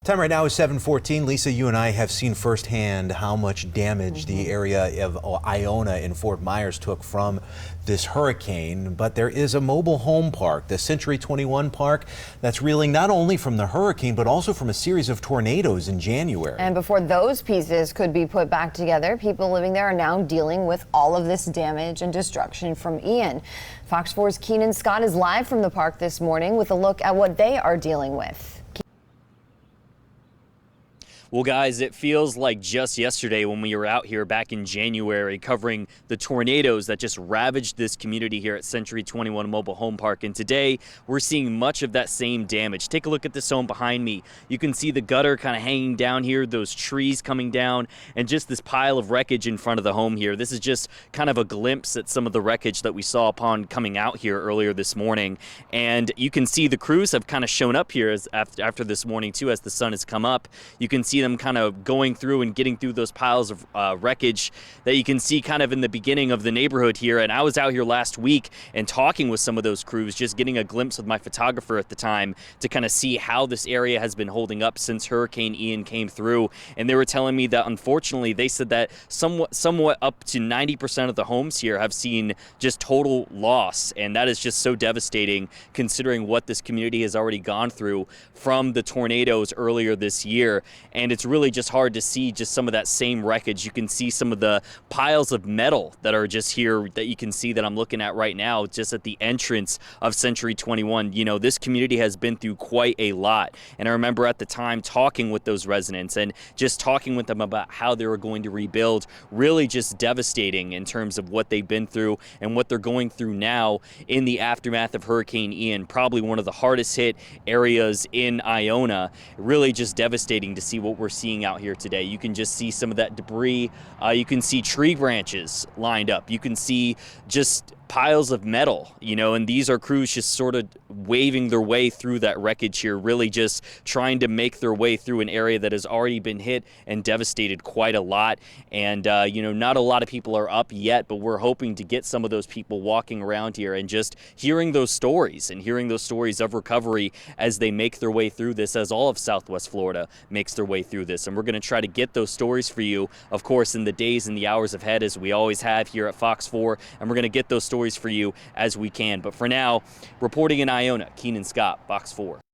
Time right now is 7:14. Lisa, you and I have seen firsthand how much damage the area of Iona in Fort Myers took from this hurricane. But there is a mobile home park, the Century 21 Park, that's reeling not only from the hurricane, but also from a series of tornadoes in January. And before those pieces could be put back together, people living there are now dealing with all of this damage and destruction from Ian. Fox 4's Keenan Scott is live from the park this morning with a look at what they are dealing with. Well, guys, it feels like just yesterday when we were out here back in January covering the tornadoes that just ravaged this community here at Century 21 Mobile Home Park. And today we're seeing much of that same damage. Take a look at this home behind me. You can see the gutter kind of hanging down here, those trees coming down, and just this pile of wreckage in front of the home here. This is just kind of a glimpse at some of the wreckage that we saw upon coming out here earlier this morning. And you can see the crews have kind of shown up here after this morning too, as the sun has come up. You can see them kind of going through and getting through those piles of wreckage that you can see kind of in the beginning of the neighborhood here. And I was out here last week and talking with some of those crews, just getting a glimpse with my photographer at the time to kind of see how this area has been holding up since Hurricane Ian came through. And they were telling me that unfortunately they said that somewhat up to 90% of the homes here have seen just total loss. And that is just so devastating considering what this community has already gone through from the tornadoes earlier this year. And it's really just hard to see just some of that same wreckage. You can see some of the piles of metal that are just here that you can see that I'm looking at right now, just at the entrance of Century 21. You know, this community has been through quite a lot. And I remember at the time talking with those residents and just talking with them about how they were going to rebuild. Really just devastating in terms of what they've been through and what they're going through now in the aftermath of Hurricane Ian. Probably one of the hardest hit areas in Iona. Really just devastating to see what we're seeing out here today. You can just see some of that debris. You can see tree branches lined up. You can see just piles of metal, you know, and these are crews just sort of waving their way through that wreckage here, really just trying to make their way through an area that has already been hit and devastated quite a lot. And, you know, not a lot of people are up yet, but we're hoping to get some of those people walking around here and just hearing those stories of recovery as they make their way through this, as all of Southwest Florida makes their way through this. And we're going to try to get those stories for you, of course, in the days and the hours ahead, as we always have here at Fox 4. And we're going to get those stories for you as we can. But for now, reporting in Iona, Keenan Scott, Fox 4.